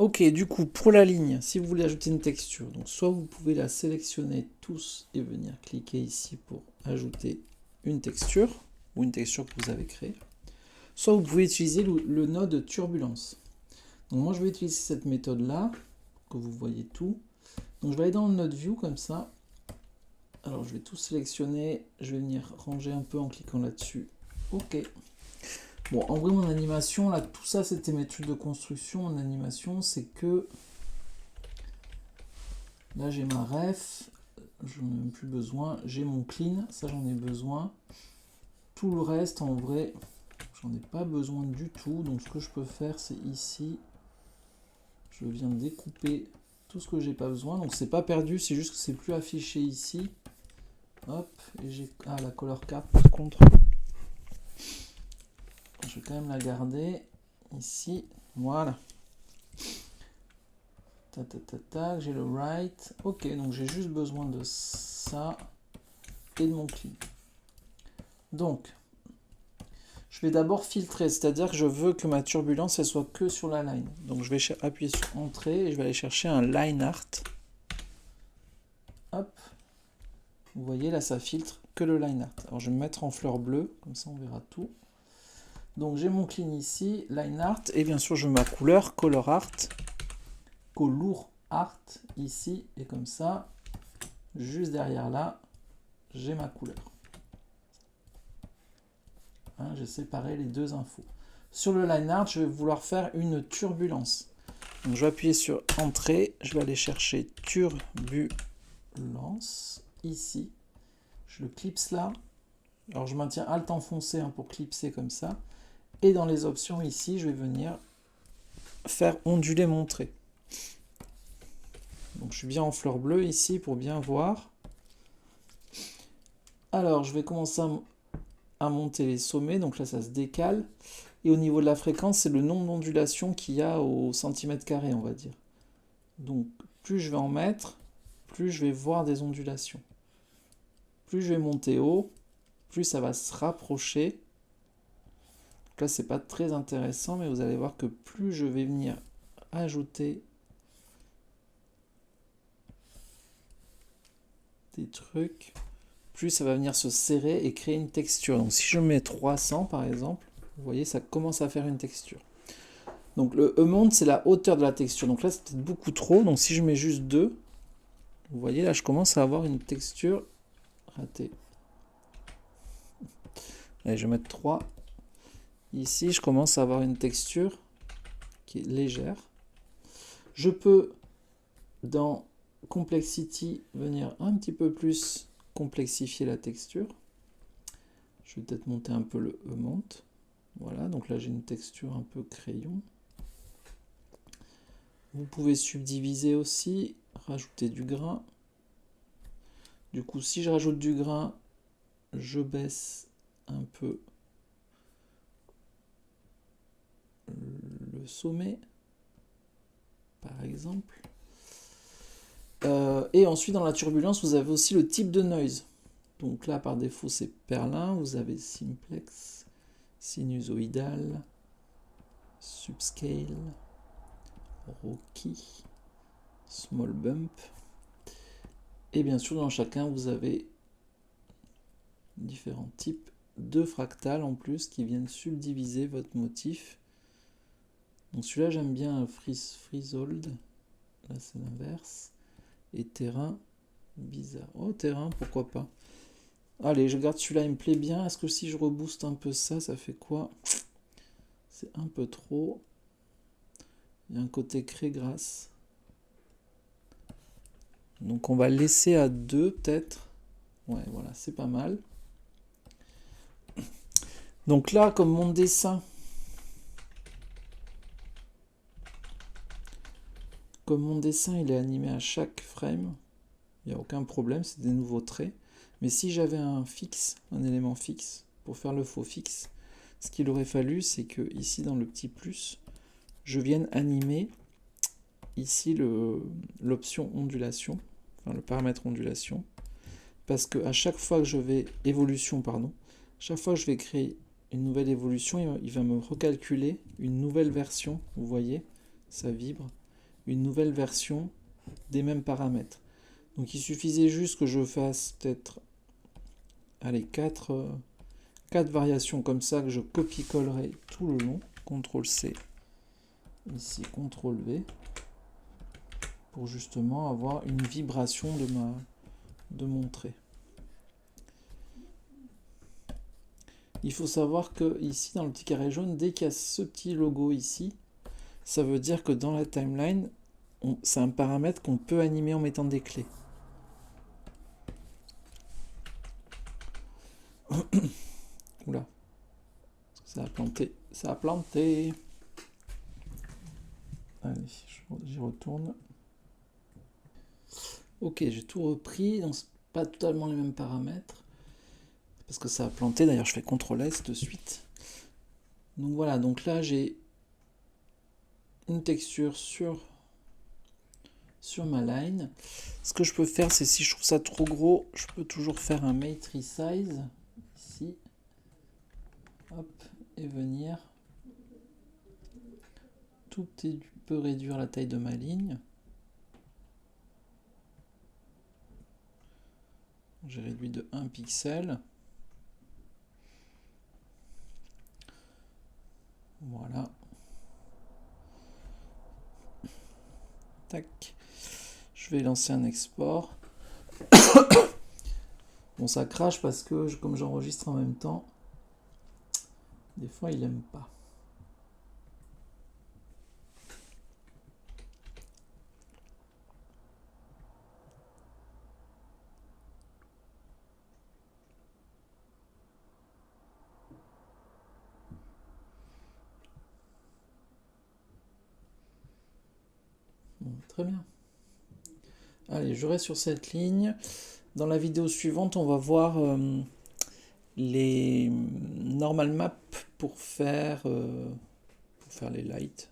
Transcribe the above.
Ok, du coup, pour la ligne, si vous voulez ajouter une texture, donc soit vous pouvez la sélectionner tous et venir cliquer ici pour ajouter une texture, ou une texture que vous avez créée, soit vous pouvez utiliser le node turbulence. Donc moi je vais utiliser cette méthode-là, que vous voyez tout. Donc je vais aller dans le node view comme ça. Alors je vais tout sélectionner, je vais venir ranger un peu en cliquant là-dessus. Ok. Bon, en vrai mon animation, là, tout ça c'était mes trucs de construction. Mon animation, c'est que là j'ai ma ref, j'en ai même plus besoin. J'ai mon clean, ça j'en ai besoin. Tout le reste, en vrai, j'en ai pas besoin du tout. Donc ce que je peux faire, c'est ici, je viens découper tout ce que j'ai pas besoin. Donc c'est pas perdu, c'est juste que c'est plus affiché ici. Hop, et j'ai... Ah, la color card par contre. Je vais quand même la garder ici. Voilà. J'ai le right. Ok, donc j'ai juste besoin de ça et de mon clean. Donc, je vais d'abord filtrer, c'est-à-dire que je veux que ma turbulence elle soit que sur la line. Donc je vais appuyer sur Entrée et je vais aller chercher un line art. Hop. Vous voyez là ça filtre que le line art. Alors je vais me mettre en fleur bleue, comme ça on verra tout. Donc j'ai mon clean ici, line art, et bien sûr je mets ma couleur, color art, color art ici, et comme ça, juste derrière là, j'ai ma couleur. Hein, j'ai séparé les deux infos. Sur le line art, je vais vouloir faire une turbulence. Donc je vais appuyer sur Entrée, je vais aller chercher turbulence, ici. Je le clipse là. Alors je maintiens Alt enfoncé hein, pour clipser comme ça. Et dans les options ici, je vais venir faire onduler mon trait. Donc je suis bien en fleur bleue ici pour bien voir. Alors je vais commencer à monter les sommets, donc là ça se décale. Et au niveau de la fréquence, c'est le nombre d'ondulations qu'il y a au centimètre carré, on va dire. Donc plus je vais en mettre, plus je vais voir des ondulations. Plus je vais monter haut, plus ça va se rapprocher. Donc là c'est pas très intéressant, mais vous allez voir que plus je vais venir ajouter des trucs, plus ça va venir se serrer et créer une texture. Donc si je mets 300 par exemple, vous voyez ça commence à faire une texture. Donc le amount c'est la hauteur de la texture. Donc là c'est peut-être beaucoup trop. Donc si je mets juste 2, vous voyez là je commence à avoir une texture ratée. Allez je vais mettre 3. Ici je commence à avoir une texture qui est légère. Je peux dans Complexity venir un petit peu plus complexifier la texture. Je vais peut-être monter un peu le amount. Voilà, donc là j'ai une texture un peu crayon. Vous pouvez subdiviser aussi, rajouter du grain. Du coup, si je rajoute du grain, je baisse un peu le sommet, par exemple. Et ensuite, dans la turbulence, vous avez aussi le type de noise. Donc là, par défaut, c'est perlin. Vous avez simplex, sinusoïdal, subscale, rocky, small bump. Et bien sûr, dans chacun, vous avez différents types de fractales en plus qui viennent subdiviser votre motif. Donc celui-là, j'aime bien Freehold. Là, c'est l'inverse. Et terrain, bizarre. Oh, terrain, pourquoi pas. Allez, je garde celui-là, il me plaît bien. Est-ce que si je rebooste un peu ça, ça fait quoi? C'est un peu trop. Il y a un côté cré-grasse. Donc on va le laisser à 2 peut-être. Ouais, voilà, c'est pas mal. Donc là, comme mon dessin, il est animé à chaque frame, il n'y a aucun problème, c'est des nouveaux traits. Mais si j'avais un élément fixe, pour faire le faux fixe, ce qu'il aurait fallu, c'est que ici dans le petit plus, je vienne animer ici l'option ondulation, enfin le paramètre ondulation, parce que à chaque fois que je vais chaque fois que je vais créer une nouvelle évolution, il va me recalculer une nouvelle version, vous voyez, ça vibre. une nouvelle version des mêmes paramètres. Donc il suffisait juste que je fasse peut-être, allez, 4 variations comme ça, que je copie-collerai tout le long. CTRL-C, ici CTRL-V, pour justement avoir une vibration de mon trait. Il faut savoir que ici, dans le petit carré jaune, dès qu'il y a ce petit logo ici, ça veut dire que dans la timeline, c'est un paramètre qu'on peut animer en mettant des clés. Oula, ça a planté, ça a planté. Allez, j'y retourne. Ok, j'ai tout repris, donc c'est pas totalement les mêmes paramètres, parce que ça a planté, d'ailleurs je fais CTRL-S de suite. Donc voilà, donc là j'ai une texture sur ma line. Ce que je peux faire, c'est si je trouve ça trop gros, je peux toujours faire un Make Resize, ici, hop, et venir tout petit peu réduire la taille de ma ligne. J'ai réduit de 1 pixel. Voilà. Tac. Je vais lancer un export. Bon, ça crache parce que comme j'enregistre en même temps, des fois il aime pas. Bon, très bien. Allez, je reste sur cette ligne. Dans la vidéo suivante, on va voir les normal maps pour faire les lights.